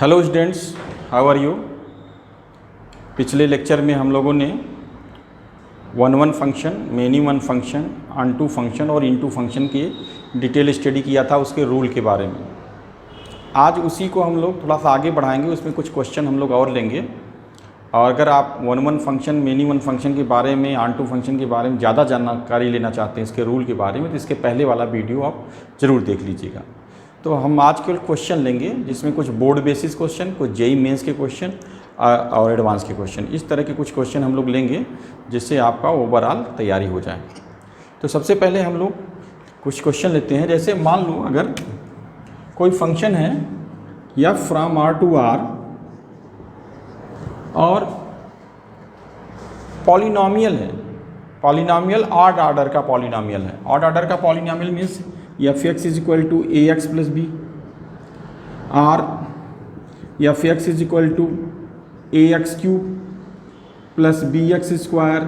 Hello students, how are you. पिछले lecture में हम लोगों ने one function, many one function, onto function और इनटू फंक्शन की डिटेल स्टडी किया था, उसके रूल के बारे में। आज उसी को हम लोग थोड़ा सा आगे बढ़ाएंगे, उसमें कुछ क्वेश्चन हम लोग और लेंगे। और अगर आप one function, many one function के बारे में, ऑनटू फंक्शन के बारे में ज़्यादा जानकारी लेना चाहते हैं, इसके रूल के बारे में, तो इसके पहले वाला वीडियो आप ज़रूर देख लीजिएगा। तो हम आज केवल क्वेश्चन लेंगे, जिसमें कुछ बोर्ड बेसिस क्वेश्चन, कुछ जेईई मेंस के क्वेश्चन और एडवांस के क्वेश्चन, इस तरह के कुछ क्वेश्चन हम लोग लेंगे, जिससे आपका ओवरऑल तैयारी हो जाए। तो सबसे पहले हम लोग कुछ क्वेश्चन लेते हैं। जैसे मान लो अगर कोई फंक्शन है f from r to r और पॉलिनॉमियल है, पॉलिनॉमियल ऑड ऑर्डर का पॉलिनॉमियल है। ऑड ऑर्डर का polynomial means f(x) equal to ax plus b, और f(x) equal to ax cube plus bx square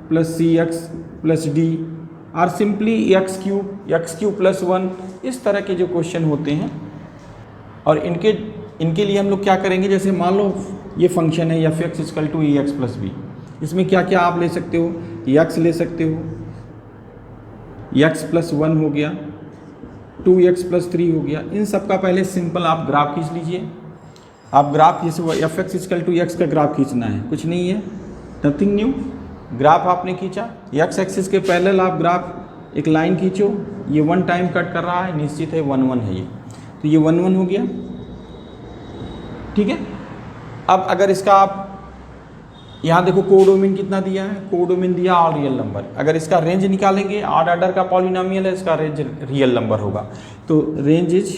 plus cx plus d, और simply x cube plus 1। इस तरह के जो क्वेश्चन होते हैं, और इनके लिए हम लोग क्या करेंगे, जैसे मान लो ये फंक्शन है f(x) equal to ax plus b. इसमें क्या क्या आप ले सकते हो, x ले सकते हो, x प्लस 1 हो गया, 2x प्लस 3 हो गया। इन सब का पहले सिंपल आप ग्राफ खींच लीजिए। आप ग्राफ खींच, f(x) इक्वल टू x का ग्राफ खींचना है, कुछ नहीं है, नथिंग न्यू। ग्राफ आपने खींचा, x एक्सिस के पैरेलल आप ग्राफ एक लाइन खींचो, ये 1 टाइम कट कर रहा है, निश्चित है 1 1 है ये, तो ये 1 1 हो गया, ठीक है। अब अगर इसका आप यहाँ देखो कोडोमेन कितना दिया है, कोडोमेन दिया ऑल रियल नंबर। अगर इसका रेंज निकालेंगे, ऑड ऑर्डर का पॉलिनॉमियल है, इसका रेंज रियल नंबर होगा, तो range is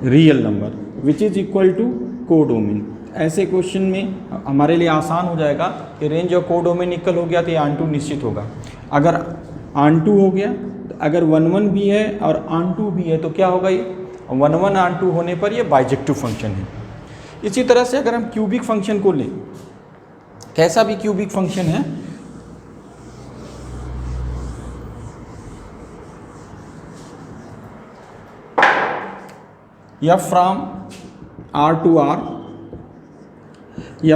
real number which is equal to codomain. ऐसे क्वेश्चन में हमारे लिए आसान हो जाएगा कि रेंज और कोडोमेन इक्वल हो गया तो ये ऑनटू निश्चित होगा। अगर ऑनटू हो गया, तो अगर 1 1 भी है और ऑनटू भी है, तो क्या होगा, ये 1 1 ऑनटू होने पर ये बाइजेक्टिव फंक्शन है। इसी तरह से अगर हम क्यूबिक फंक्शन को लें, कैसा भी क्यूबिक फंक्शन है, f from r to r,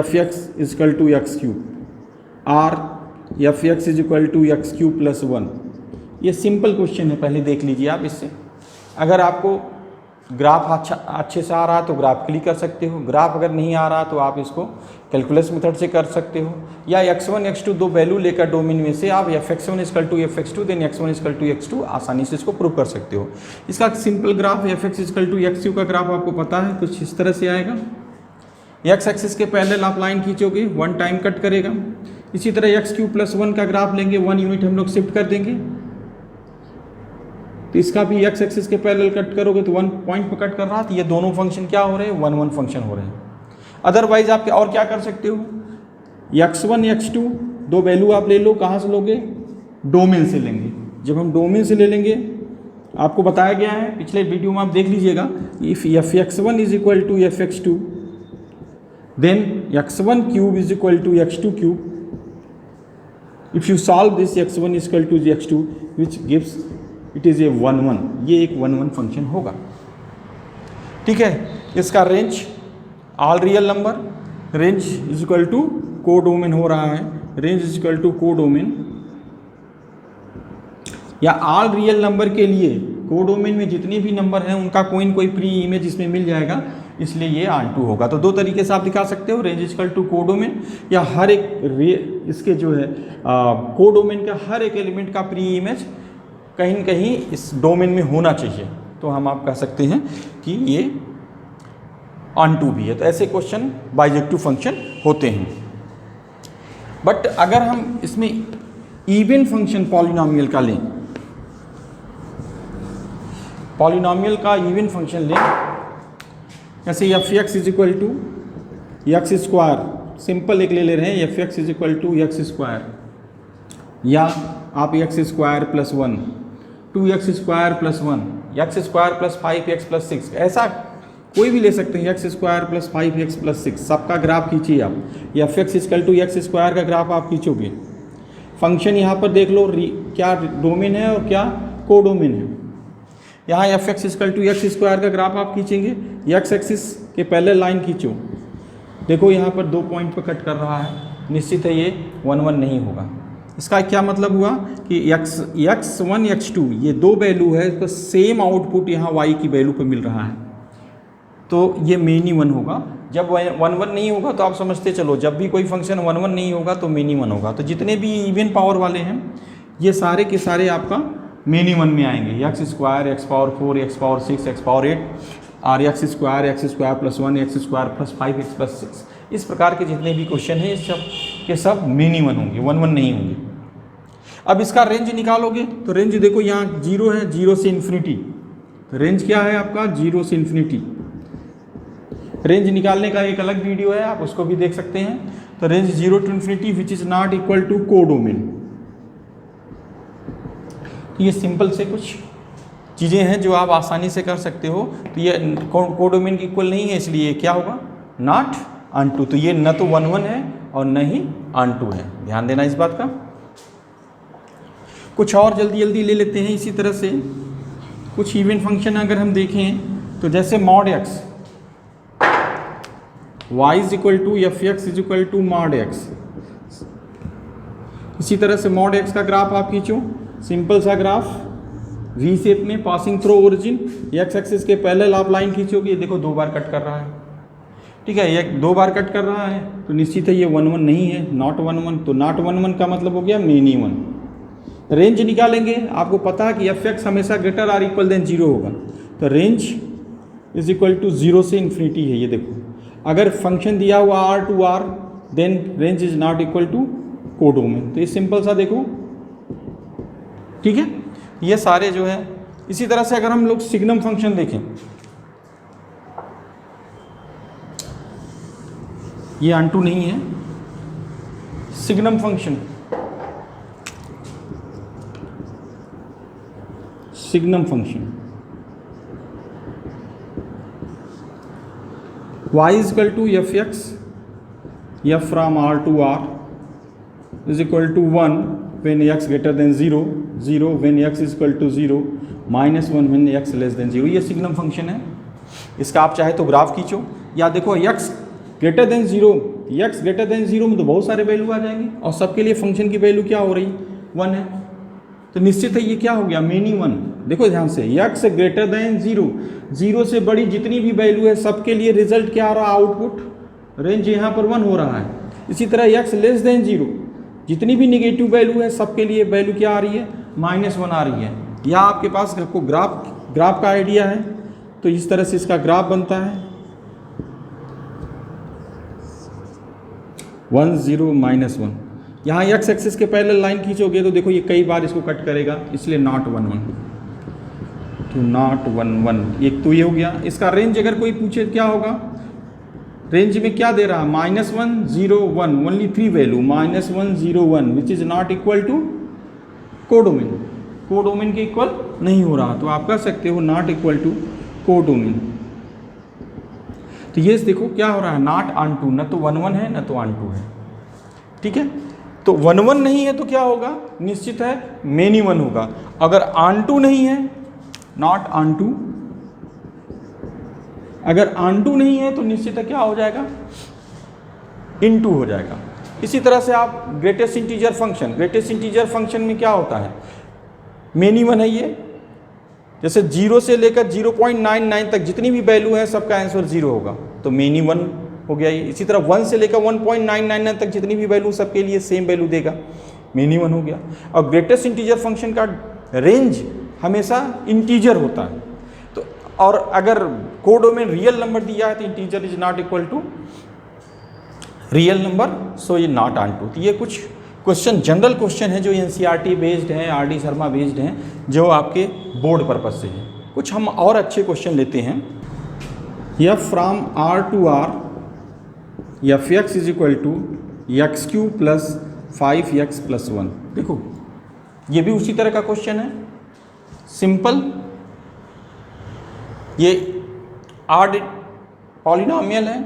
f(x) equal to x cube, r f(x) equal to x cube plus 1। ये सिंपल क्वेश्चन है, पहले देख लीजिए आप इससे। अगर आपको ग्राफ अच्छे से आ रहा है तो ग्राफ क्लिक कर सकते हो, ग्राफ अगर नहीं आ रहा तो आप इसको कैलकुलस मेथड से कर सकते हो, या x1 x2 दो वैल्यू लेकर डोमेन में से आप f(x1) equal to f(x2) then x1 equal to x2 आसानी से इसको प्रूव कर सकते हो। इसका simple graph f(x) equal to x cube का ग्राफ आपको पता है, कुछ इस तरह से आएगा। x एक्सिस के पैरेलल आप लाइन खींचोगे, 1 टाइम कट करेगा। इसी तरह x क्यूब प्लस 1 का ग्राफ लेंगे, 1 यूनिट हम लोग शिफ्ट कर देंगे, तो इसका भी x एक्सिस के पैरेलल कट करोगे तो 1 पॉइंट पर कट कर रहा है, तो ये दोनों फंक्शन क्या हो रहे हैं, 1 1 फंक्शन हो रहे हैं। अदरवाइज आप और क्या कर सकते हो, x1 x2 दो वैल्यू आप ले लो, कहाँ से लोगे, डोमेन से लेंगे। जब हम डोमेन से ले लेंगे, आपको बताया गया है पिछले वीडियो में, आप देख लीजिएगा, if f(x1) is equal to f(x2) then x1 cube is equal to x2 cube. If you solve this x1 is equal to x2 which gives it is a 1 1, ये एक 1 1 फंक्शन होगा, ठीक है। इसका range all real number, range is equal to codomain हो रहा है, range is equal to codomain, या ऑल रियल नंबर के लिए कोडोमेन में जितने भी नंबर हैं उनका कोई न कोई प्री इमेज इसमें मिल जाएगा, इसलिए ये ऑनटू होगा। तो दो तरीके से आप दिखा सकते हो, range is equal to codomain, या हर एक इसके जो है कोडोमेन का हर एक एलिमेंट का प्री इमेज कहीं न कहीं इस डोमेन में होना चाहिए, तो हम आप कह सकते हैं कि ये ऑनटू भी है। तो ऐसे क्वेश्चन बाइजेक्टिव फंक्शन होते हैं। बट अगर हम इसमें इवन फंक्शन पॉलिनॉमियल का लें, पॉलिनॉमियल का इवन फंक्शन लें, जैसे f(x) is equal to x square, simple एक ले रहे हैं, f(x) is equal to x square, या आप x square plus 1, 2x square plus 1, x square plus 5x plus 6, ऐसा कोई भी ले सकते हैं, x square plus 5x plus 6, सबका ग्राफ खींचिए आप, या f(x) equal to x square का ग्राफ आप खींचोगे। फंक्शन यहाँ पर देख लो, क्या डोमेन है और क्या कोडोमेन है। यहाँ f(x) equal to x square का ग्राफ आप खींचेंगे, x एक्सिस के पहले लाइन खींचो, देखो यहाँ पर 2 पॉइंट पर कट कर रहा है, निश्चित है ये 1 1 नहीं होगा। इसका क्या मतलब हुआ कि x1 x2 ये 2 वैल्यू है, इसका सेम आउटपुट यहाँ y की वैल्यू पर मिल रहा है, तो ये मेन ही 1 होगा। जब 1 1 नहीं होगा तो आप समझते चलो, जब भी कोई फंक्शन 1 1 नहीं होगा तो मेन ही 1 होगा। तो जितने भी इवन पावर वाले हैं ये सारे के सारे आपका मेन ही 1 में आएंगे। x square, x power 4, x power 6, x power 8 और x square plus 1, x square plus 5, x plus 6, इस प्रकार के जितने भी क्वेश्चन हैं सब के सब मेन ही 1 होंगे, 1 1 नहीं होंगे। अब इसका रेंज निकालोगे तो रेंज देखो यहाँ 0 है, 0 से इन्फिनिटी, तो रेंज क्या है आपका 0 से इन्फिनिटी। रेंज निकालने का एक अलग वीडियो है, आप उसको भी देख सकते हैं। तो रेंज 0 to infinity which is not equal to codomain. तो ये सिंपल से कुछ चीज़ें हैं जो आप आसानी से कर सकते हो। तो ये कोडोमेन की इक्वल नहीं है, इसलिए क्या होगा नॉट अनटू। तो ये न तो 1 1 है और न ही अनटू है, ध्यान देना इस बात का। कुछ और जल्दी जल्दी ले लेते हैं। इसी तरह से कुछ इवन फंक्शन अगर हम देखें तो जैसे mod x y is equal to F X is equal to mod x। इसी तरह से मॉड x का ग्राफ आप खींचो, सिंपल सा ग्राफ वी शेप में passing through origin, x axis के पैरेलल आप लाइन खींचोगे, ये देखो 2 बार कट कर रहा है, ठीक है, ये 2 बार कट कर रहा है, तो निश्चित है ये 1 1 नहीं है, नॉट 1 1। तो नॉट 1 1 का मतलब हो गया मेन ही 1। रेंज निकालेंगे, आपको पता है कि एफ एक्स हमेशा ग्रेटर आर इक्वल देन 0 होगा, तो रेंज इज इक्वल टू 0 से इन्फिनिटी है। ये देखो अगर फंक्शन दिया हुआ r to r then range is not equal to codomain. तो ये सिंपल सा देखो, ठीक है, ये सारे जो है। इसी तरह से अगर हम लोग सिग्नम फंक्शन देखें, ये अनटू नहीं है, signum function, signum function y is equal to F x F from r to r is equal to 1 when x greater than 0, 0 when x is equal to 0, -1 when x less than 0। ये signum function है। इसका आप चाहे तो graph खींचो, या देखो x greater than 0, x greater than 0 में तो बहुत सारे वैल्यू आ जाएंगे और सबके लिए फंक्शन की वैल्यू क्या हो रही 1 है, तो निश्चित है ये क्या हो गया मेन ही 1। देखो ध्यान से, x ग्रेटर देन 0, 0 से बड़ी जितनी भी वैल्यू है सबके लिए रिजल्ट क्या आ रहा है, आउटपुट रेंज यहाँ पर 1 हो रहा है। इसी तरह x लेस देन 0, जितनी भी निगेटिव वैल्यू है सबके लिए वैल्यू क्या आ रही है -1 आ रही है। या आपके पास आपको ग्राफ का आइडिया है, तो इस तरह से इसका ग्राफ बनता है 1 0 -1। यहाँ x एक्सिस के पैरेलल लाइन खींचोगे तो देखो ये कई बार इसको कट करेगा, इसलिए नॉट 1 1, तो नॉट 1 1। एक तो ये हो गया। इसका रेंज अगर कोई पूछे क्या होगा, रेंज में क्या दे रहा है -1 0 1, only 3 value -1 0 1 which is not equal to codomain. Codomain के इक्वल नहीं हो रहा, तो आप कह सकते हो नॉट इक्वल टू कोडोमेन। तो ये देखो क्या हो रहा है, नॉट अनटू, न तो 1 1 है न तो अनटू है, ठीक है। तो 1 1 नहीं है तो क्या होगा, निश्चित है मेनी 1 होगा। अगर अनटू नहीं है, नॉट अनटू, अगर अनटू नहीं है तो निश्चित है क्या हो जाएगा, इनटू हो जाएगा। इसी तरह से आप greatest integer function, greatest integer function में क्या होता है, मेनी 1 है ये। जैसे 0 से लेकर 0.99 तक जितनी भी वैल्यू है सबका आंसर 0 होगा, तो मेनी 1 हो गया ये। इसी तरह 1 से लेकर 1.999 तक जितनी भी वैल्यू सबके लिए सेम वैल्यू देगा, मेनी 1 हो गया। और ग्रेटेस्ट इंटीजर फंक्शन का रेंज हमेशा इंटीजर होता है, तो और अगर कोडोमेन रियल नंबर दिया है तो integer is not equal to real number, so ये नॉट अनटू। तो ये कुछ क्वेश्चन जनरल क्वेश्चन है जो एनसीईआरटी बेस्ड हैं, आरडी शर्मा बेस्ड हैं, जो आपके बोर्ड पर्पज से हैं। कुछ हम और अच्छे क्वेश्चन लेते हैं। F from r to r F X is equal to x³ plus 5x plus 1। देखो ये भी उसी तरह का क्वेश्चन है, सिंपल। ये ऑड पॉलिनोमियल है,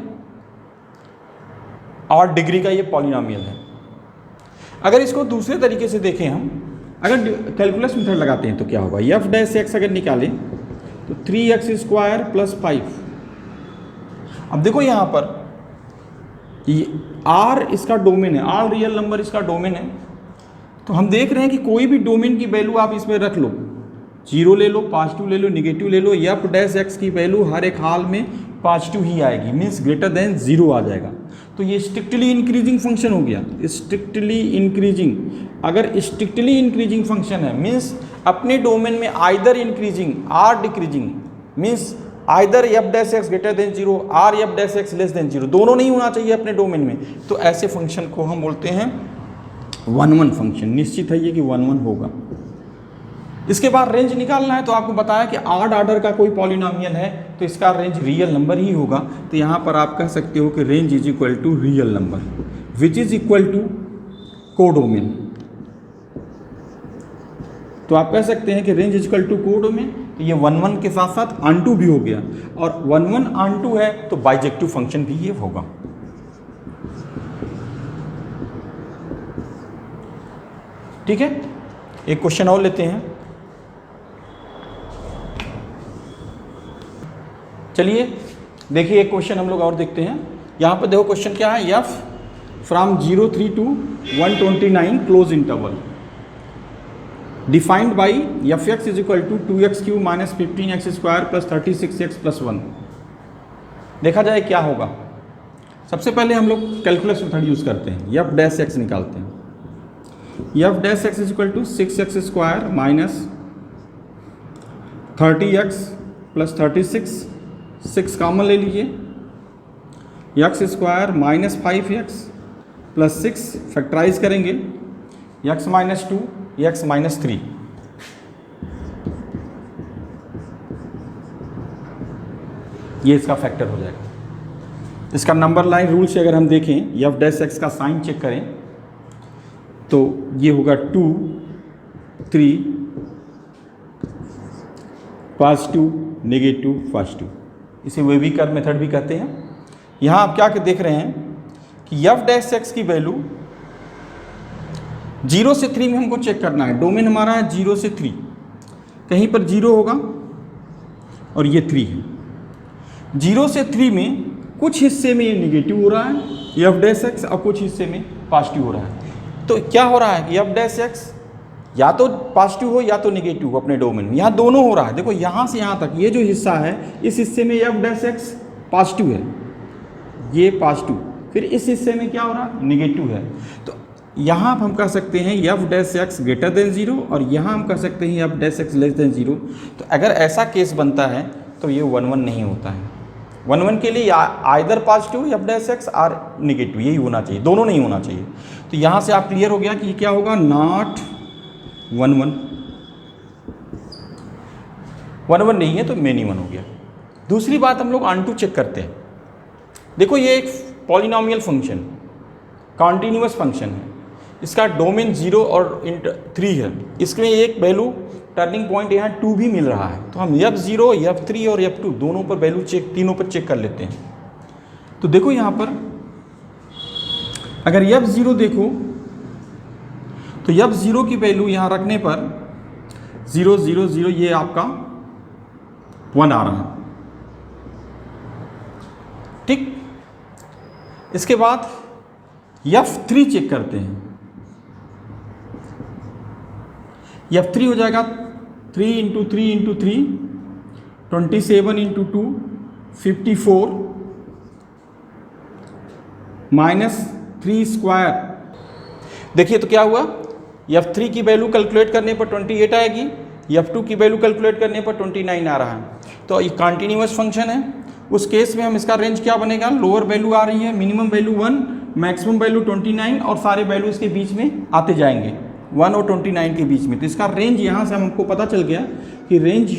ऑड डिग्री का ये पॉलिनोमियल है। अगर इसको दूसरे तरीके से देखें हम, अगर कैलकुलस मेथड लगाते हैं तो क्या होगा, f डैश x अगर निकालें तो 3x² प्लस 5 अब देखो यहाँ पर ये आर इसका डोमेन है, आर रियल नंबर इसका डोमेन है। तो हम देख रहे हैं कि कोई भी डोमेन की वैल्यू आप इसमें रख लो, 0 ले लो, पॉजिटिव ले लो, निगेटिव ले लो, एफ डैश एक्स की वैल्यू हर एक हाल में पॉजिटिव ही आएगी, मीन्स ग्रेटर देन 0 आ जाएगा। तो ये स्ट्रिक्टली इंक्रीजिंग फंक्शन हो गया, स्ट्रिक्टली इंक्रीजिंग। अगर स्ट्रिक्टली इंक्रीजिंग फंक्शन है मीन्स अपने डोमेन में either increasing or decreasing, means either F dash X greater than 0 or F dash X less than 0, दोनों नहीं होना चाहिए अपने डोमेन में। तो ऐसे फंक्शन को हम बोलते हैं 1-1 फंक्शन। निश्चित है ये कि 1-1 होगा। इसके बाद रेंज निकालना है, तो आपको बताया कि ऑड ऑर्डर का कोई पॉलिनोमियल है तो इसका रेंज रियल नंबर ही होगा। तो यहाँ पर आप कह सकते हो कि range is equal to real number which is equal to codomain. तो आप कह सकते हैं कि range is equal to codomain. तो ये 1-1 के साथ साथ ऑन-टू भी हो गया, और 1-1 ऑन-टू है तो बाइजेक्टिव फंक्शन भी ये होगा। ठीक है, एक क्वेश्चन और लेते हैं। चलिए देखिए एक क्वेश्चन हम लोग और देखते हैं। यहाँ पर देखो क्वेश्चन क्या है, F from 03 to 129 close interval defined by F X is equal to 2x³ minus 15x² plus 36x plus 1। देखा जाए क्या होगा। सबसे पहले हम लोग कैलकुलस मेथड यूज़ करते हैं, एफ डैश एक्स निकालते हैं। F dash X is equal to 6x² minus 30x plus 36, 6 common ले लीजिए, x² minus 5x plus 6 factorize करेंगे, x माइनस 2 x माइनस 3। ये इसका फैक्टर हो जाएगा। इसका नंबर लाइन रूल से अगर हम देखें, एफ डैश एक्स का साइन चेक करें तो ये होगा 2 3 पॉजिटिव नेगेटिव पॉजिटिव। इसे वेवी कर्व मेथड भी कहते हैं। यहाँ आप क्या देख रहे हैं कि एफ डैश एक्स की वैल्यू 0 से 3 में हमको चेक करना है। डोमेन हमारा है 0 से 3, कहीं पर 0 होगा और ये 3 है। 0 से 3 में कुछ हिस्से में ये निगेटिव हो रहा है एफ डैश एक्स, और कुछ हिस्से में पॉजिटिव हो रहा है। तो क्या हो रहा है कि एफ डैश एक्स या तो पॉजिटिव हो या तो निगेटिव हो अपने डोमेन में। यहाँ दोनों हो रहा है। देखो यहाँ से यहाँ तक ये जो हिस्सा है, इस हिस्से में एफ डैश एक्स पॉजिटिव है, ये पॉजिटिव, फिर इस हिस्से में क्या हो रहा है, निगेटिव है। तो यहाँ हम कह सकते हैं F dash X greater than 0, और यहाँ हम कह सकते हैं F dash X less than 0। तो अगर ऐसा केस बनता है तो ये 1-1 नहीं होता है। 1-1 के लिए either positive F dash x और निगेटिव, यही होना चाहिए, दोनों नहीं होना चाहिए। तो यहाँ से आप क्लियर हो गया कि क्या होगा, नॉट 1-1। 1-1 नहीं है तो मेनी 1 हो गया। दूसरी बात हम लोग ऑन-टू चेक करते हैं। देखो ये एक पॉलिनोमियल फंक्शन, कॉन्टिन्यूअस फंक्शन है, इसका डोमेन 0 और 3 है। इसमें एक वैल्यू टर्निंग पॉइंट यहाँ 2 भी मिल रहा है। तो हम f0, f3 और f2 दोनों पर वैल्यू चेक, तीनों पर चेक कर लेते हैं। तो देखो यहाँ पर अगर f0 देखो तो f0 की वैल्यू यहाँ रखने पर 0 0 0 ये आपका 1 आ रहा है। ठीक, इसके बाद f3 चेक करते हैं। f3 हो जाएगा 3 × 3 × 3 27 × 2 54 माइनस 3²। देखिए तो क्या हुआ, f3 की वैल्यू कैलकुलेट करने पर 28 आएगी, f2 की वैल्यू कैलकुलेट करने पर 29 आ रहा है। तो ये कॉन्टिन्यूअस फंक्शन है। उस केस में हम इसका रेंज क्या बनेगा, लोअर वैल्यू आ रही है, मिनिमम वैल्यू 1, मैक्सिमम वैल्यू 29, और सारे वैल्यू इसके बीच में आते जाएंगे 1 और 29 के बीच में। तो इसका रेंज यहाँ से हमको पता चल गया कि range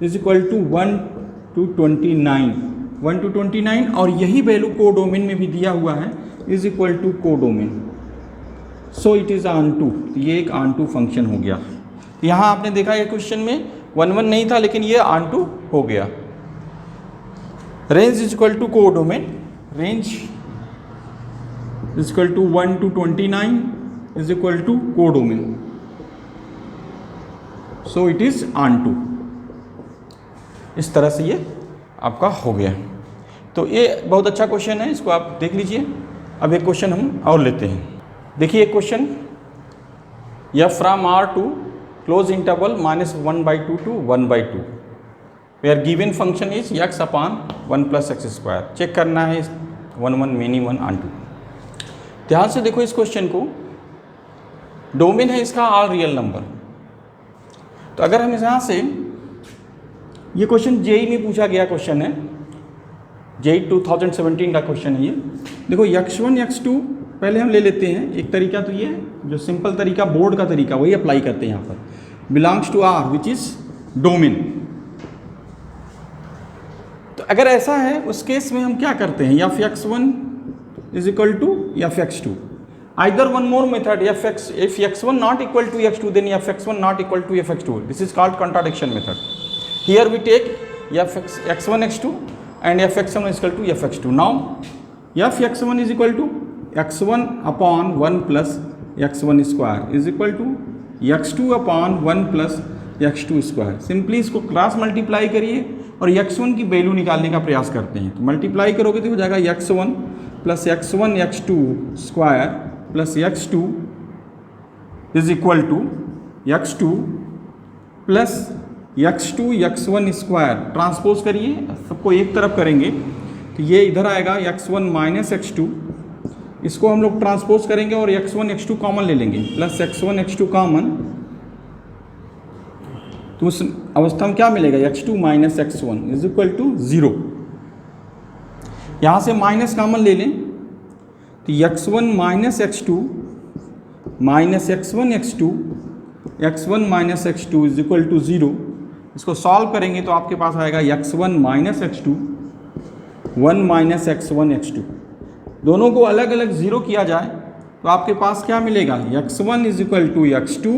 is equal to 1 to 29, 1 to 29, और यही वैल्यू कोडोमेन में भी दिया हुआ है, is equal to codomain. So it is onto. ये एक ऑन-टू फंक्शन हो गया। यहाँ आपने देखा ये क्वेश्चन में 1-1 नहीं था, लेकिन ये ऑन-टू हो गया। Range is equal to codomain, range is equal to 1 to 29 is equal to codomain. So it is onto. इस तरह से ये आपका हो गया। तो ये बहुत अच्छा क्वेश्चन है, इसको आप देख लीजिए। अब एक क्वेश्चन हम और लेते हैं। देखिए एक question, f from r to close interval -1/2 to 1/2 where given function is x upon 1 + x²। Check करना है 1 1 मेनी 1 ऑन 2। ध्यान से देखो इस क्वेश्चन को, डोमेन है इसका ऑल रियल नंबर। तो अगर हम यहाँ से, ये क्वेश्चन जेई में पूछा गया क्वेश्चन है, जेई 2017 का क्वेश्चन है ये। देखो x1 x2 पहले हम ले लेते हैं। एक तरीका तो ये है, जो सिंपल तरीका बोर्ड का तरीका वही अप्लाई करते हैं यहाँ पर। Belongs to R which is domain. तो अगर ऐसा है उस केस में हम क्या करते हैं, F x1 is equal to F x2। either one more method, if x1 not equal to x2, then f x1 not equal to f x2. This is called contradiction method. Here we take x1 x2 and f x1 is equal to f x2. Now f x1 is equal to x1 upon 1 plus x1 square is equal to x2 upon 1 plus x2 square. Simply इसको cross multiply करिए और x1 की value निकालने का प्रयास करते हैं। तो मल्टीप्लाई करोगे तो हो जाएगा x1 plus x1 x2 square plus x2 is equal to x2 plus x2 x1 square. Transpose करिए, सबको एक तरफ करेंगे तो ये इधर आएगा x1 माइनस x2, इसको हम लोग ट्रांसपोज करेंगे और x1 x2 कॉमन ले लेंगे, प्लस x1 x2 कॉमन। तो उस अवस्था में क्या मिलेगा, x2 minus x1 is equal to 0। यहाँ से माइनस कॉमन ले लें तो x1 minus x2 minus x1 x2 x1 minus x2 is equal to 0। इसको सॉल्व करेंगे तो आपके पास आएगा x1 minus x2 1 minus x1 x2। दोनों को अलग अलग 0 किया जाए तो आपके पास क्या मिलेगा, x1 is equal to x2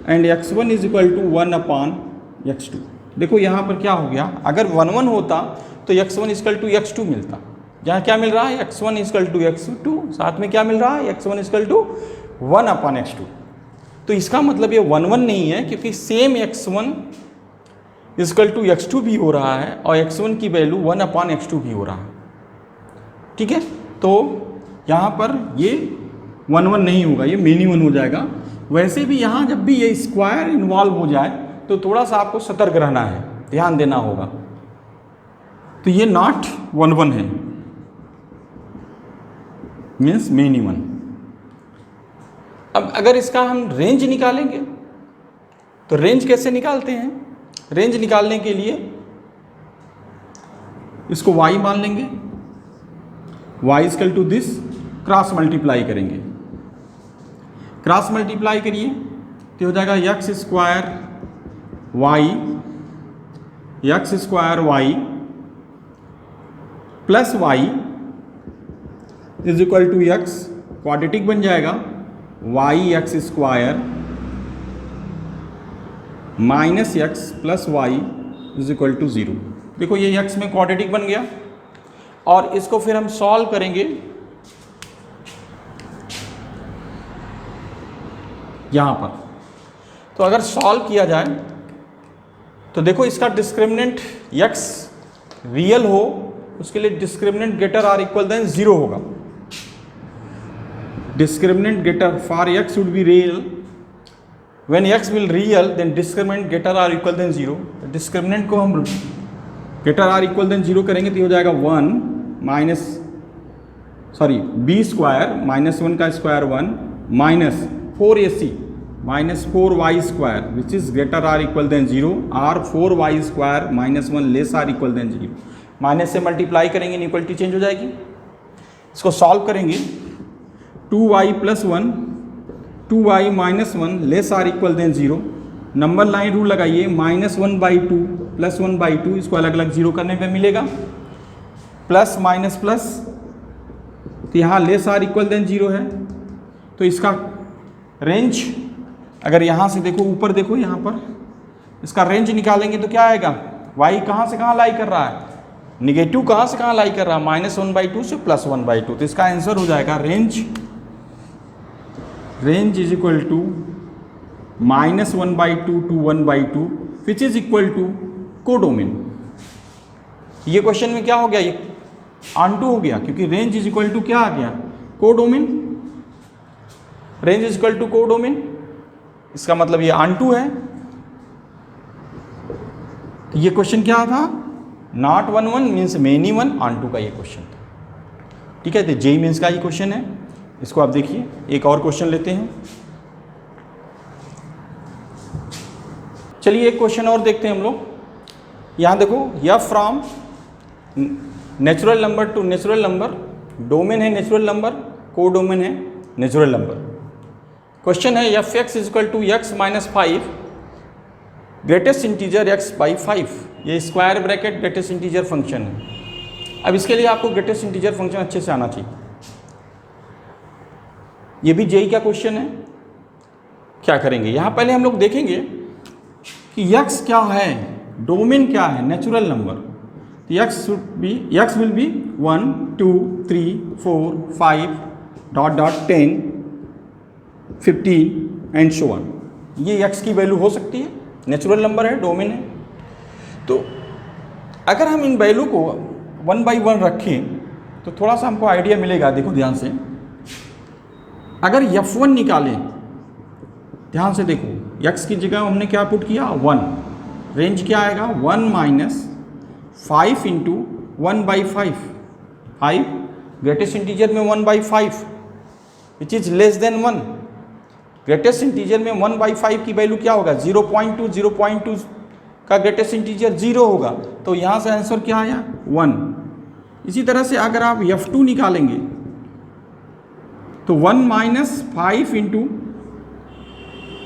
and x1 is equal to 1 upon x2। देखो यहाँ पर क्या हो गया, अगर 1 1 होता तो x1 is equal to x2 मिलता। यहाँ क्या मिल रहा है, x1 is equal to x2, साथ में क्या मिल रहा है, x1 is equal to 1 upon x2। तो इसका मतलब ये 1 1 नहीं है, क्योंकि same x1 is equal to x2 भी हो रहा है और x1 की वैल्यू 1 अपॉन x2 भी हो रहा है। ठीक है, तो यहाँ पर ये 1 1 नहीं होगा, ये मेनी 1 हो जाएगा। वैसे भी यहाँ जब भी ये स्क्वायर इन्वॉल्व हो जाए तो थोड़ा सा आपको सतर्क रहना है, ध्यान देना होगा। तो ये नॉट 1 1 है, मीन्स मेनी 1। अब अगर इसका हम रेंज निकालेंगे तो रेंज कैसे निकालते हैं, रेंज निकालने के लिए इसको y मान लेंगे, y equal to this, cross multiply करेंगे। क्रॉस मल्टीप्लाई करिए तो हो जाएगा x square y plus y is equal to x, quadratic बन जाएगा y(x) square minus x plus y is equal to 0। देखो ये x में क्वाड्रेटिक बन गया और इसको फिर हम सॉल्व करेंगे यहाँ पर। तो अगर सॉल्व किया जाए तो देखो इसका डिस्क्रिमिनेंट x रियल हो, उसके लिए discriminant greater or equal than 0 होगा। Discriminant greater for x should be real, when x will real then discriminant greater or equal than 0। Discriminant को हम ग्रेटर आर इक्वल देन 0 करेंगे तो हो जाएगा 1 माइनस b स्क्वायर माइनस 1 का square 1 minus 4ac minus 4y square which is greater or equal than 0 और 4y square minus 1 less or equal than 0। Minus से multiply करेंगे, इक्वलिटी चेंज हो जाएगी। इसको सॉल्व करेंगे, 2y plus 1 2y minus 1 less or equal than 0। Number line rule लगाइए, -1/2 plus 1/2, इसको अलग अलग 0 करने पे मिलेगा, प्लस माइनस प्लस, तो यहाँ लेस आर इक्वल देन 0 है। तो इसका रेंज अगर यहाँ से देखो, ऊपर देखो, यहाँ पर इसका रेंज निकालेंगे तो क्या आएगा, y कहाँ से कहाँ लाई कर रहा है, निगेटिव कहाँ से कहाँ लाई कर रहा है, -1/2 से +1/2। तो इसका आंसर हो जाएगा range is equal to -1/2 to 1/2 which is equal to codomain. ये क्वेश्चन में क्या हो गया, ये ऑन टू हो गया, क्योंकि रेंज इज इक्वल टू क्या आ गया, codomain, range is equal to codomain, इसका मतलब ये ऑन टू है। तो ये क्वेश्चन क्या था, not 1 1 means many 1 onto का ये क्वेश्चन था। ठीक है, तो जेई मीन्स का ये क्वेश्चन है, इसको आप देखिए। एक और क्वेश्चन लेते हैं, चलिए एक क्वेश्चन और देखते हैं हम लोग। यहाँ देखो, यह from natural number to natural number, domain है नेचुरल नंबर, को डोमेन है नेचुरल नंबर। क्वेश्चन है F X is equal to X minus 5 greatest integer X by 5, ये square bracket greatest integer function है। अब इसके लिए आपको ग्रेटेस्ट इंटीजर फंक्शन अच्छे से आना चाहिए। ये भी जेई का क्वेश्चन है। क्या करेंगे, यहाँ पहले हम लोग देखेंगे कि एक्स क्या है, डोमेन क्या है, natural number. X will be 1 2 3 4 5 dot dot 10 15 and so on. ये एक्स की वैल्यू हो सकती है, नेचुरल नंबर है, डोमेन है। तो अगर हम इन वैल्यू को 1 बाई 1 रखें तो थोड़ा सा हमको आइडिया मिलेगा। देखो ध्यान से, अगर F1 निकालें, ध्यान से देखो, x की जगह हमने क्या पुट किया 1, रेंज क्या आएगा 1 minus 5 into 1 by 5, 5 greatest integer में 1 by 5 which is less than 1। Greatest integer में 1 बाई 5 की वैल्यू क्या होगा 0.2, 0.2 का ग्रेटेस्ट इंटीजर 0 होगा, तो यहाँ से आंसर क्या आया 1। इसी तरह से अगर आप F2 निकालेंगे तो 1 माइनस 5 इंटू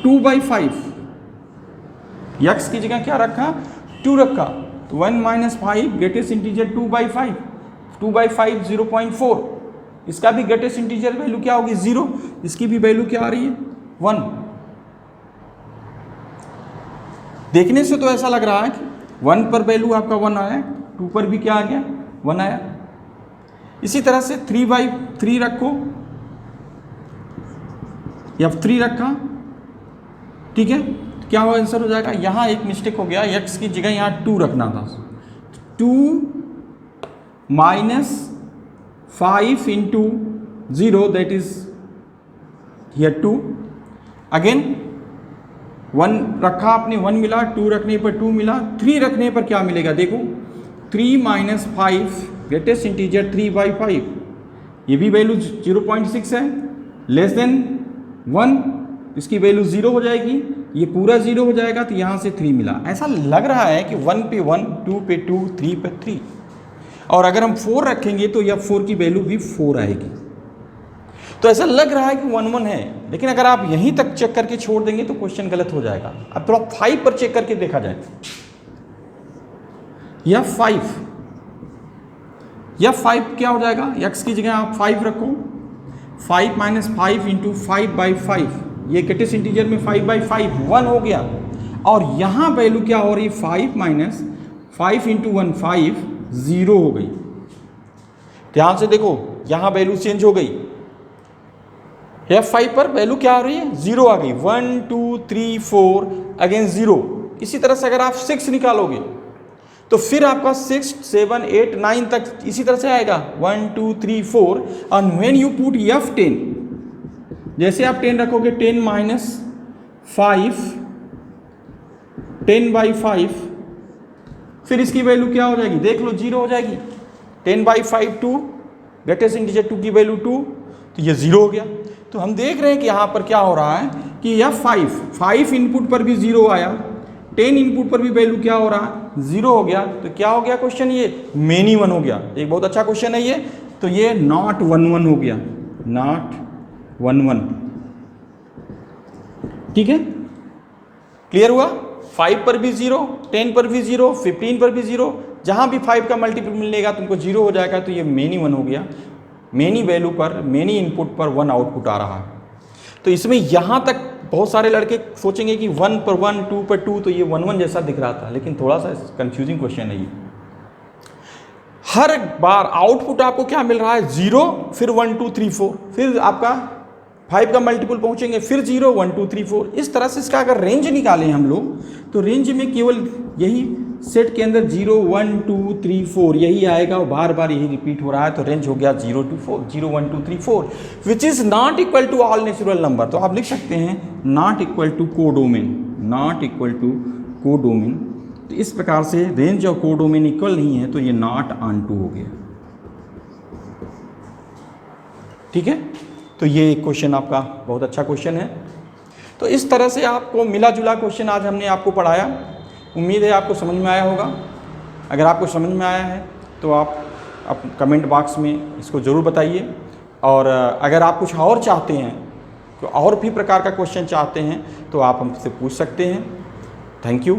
2 बाई 5, एक्स की जगह क्या रखा 2 रखा, तो 1 minus 5 greatest integer 2 by 5, 2 by 5 0.4, इसका भी ग्रेटेस्ट इंटीजर वैल्यू क्या होगी 0, इसकी भी वैल्यू क्या आ रही है 1। देखने से तो ऐसा लग रहा है कि 1 पर वैल्यू आपका 1 आया, 2 पर भी क्या आ गया 1 आया। इसी तरह से 3 बाई 3 रखो, F3 रखा, ठीक है, क्या हो आंसर हो जाएगा। यहाँ एक मिस्टेक हो गया, x की जगह यहाँ 2 रखना था, 2 minus 5 into 0 that is here 2, again 1 रखा आपने 1 मिला, 2 रखने पर 2 मिला, 3 रखने पर क्या मिलेगा देखो 3 माइनस 5 ग्रेटेस्ट इंटीजर 3 बाई 5, ये भी वैल्यू 0.6 है, लेस देन 1, इसकी वैल्यू 0 हो जाएगी, ये पूरा 0 हो जाएगा, तो यहाँ से 3 मिला। ऐसा लग रहा है कि 1 पे 1, 2 पे 2, 3 पे 3, और अगर हम 4 रखेंगे तो यह 4 की वैल्यू भी 4 आएगी। तो ऐसा लग रहा है कि 1 1 है, लेकिन अगर आप यहीं तक चेक करके छोड़ देंगे तो क्वेश्चन गलत हो जाएगा। अब थोड़ा 5 पर चेक करके देखा जाए, यह 5 क्या हो जाएगा, x की जगह आप 5 रखो, 5 माइनस 5 इंटू 5 बाई 5, ये ग्रेटेस्ट इंटीजर में 5 बाई 5 1 हो गया, और यहाँ वैल्यू क्या हो रही है 5 माइनस 5 इंटू 1 5 0 हो गई। ध्यान से देखो, यहाँ वैल्यू चेंज हो गई, F5 पर वैल्यू क्या आ रही है 0 आ गई, 1 2 3 4 अगेन 0। इसी तरह से अगर आप 6 निकालोगे तो फिर आपका 6 7 8 9 तक इसी तरह से आएगा 1 2 3 4, and when you put F10, जैसे आप 10 रखोगे 10 माइनस 5 10 बाई 5, फिर इसकी वैल्यू क्या हो जाएगी देख लो 0 हो जाएगी, 10 बाई 5 2, ग्रेटेस्ट इंटीजर 2 की वैल्यू 2, तो ये 0 हो गया। तो हम देख रहे हैं कि यहाँ पर क्या हो रहा है कि यह 5 इनपुट पर भी 0 आया, 10 इनपुट पर भी वैल्यू क्या हो रहा है 0 हो गया, तो क्या हो गया क्वेश्चन, ये मेनी 1 हो गया। एक बहुत अच्छा क्वेश्चन है ये, तो ये नॉट 1 1 हो गया, नॉट 1 1। ठीक है, क्लियर हुआ। 5 पर भी 0, 10 पर भी 0, 15 पर भी 0, जहाँ भी 5 का मल्टीपल मिलेगा तुमको 0 हो जाएगा, तो ये मेनी 1 हो गया। मेनी वैल्यू पर, मेनी इनपुट पर 1 आउटपुट आ रहा है। तो इसमें यहाँ तक बहुत सारे लड़के सोचेंगे कि 1 पर 1, 2 पर 2, तो ये 1 1 जैसा दिख रहा था, लेकिन थोड़ा सा कंफ्यूजिंग क्वेश्चन है ये। हर बार आउटपुट आपको क्या मिल रहा है 0, फिर 1 2 3 4, फिर आपका 5 का मल्टीपल पहुंचेंगे, फिर 0 1 2 3 4। इस तरह से इसका अगर रेंज निकालें हम लोग, तो रेंज में केवल यही सेट के अंदर 0 1 2 3 4 यही आएगा और बार बार यही रिपीट हो रहा है, तो रेंज हो गया 0 to 4, 0 1 2 3 4 which is not equal to all natural number. तो आप लिख सकते हैं not equal to codomain, not equal to codomain. तो इस प्रकार से रेंज और कोडोमेन इक्वल नहीं है तो ये नॉट ऑन टू हो गया। ठीक है, तो ये क्वेश्चन आपका बहुत अच्छा क्वेश्चन है। तो इस तरह से आपको मिला जुला क्वेश्चन आज हमने आपको पढ़ाया। उम्मीद है आपको समझ में आया होगा। अगर आपको समझ में आया है तो आप कमेंट बॉक्स में इसको ज़रूर बताइए, और अगर आप कुछ और चाहते हैं तो और भी प्रकार का क्वेश्चन चाहते हैं तो आप हमसे पूछ सकते हैं। Thank you.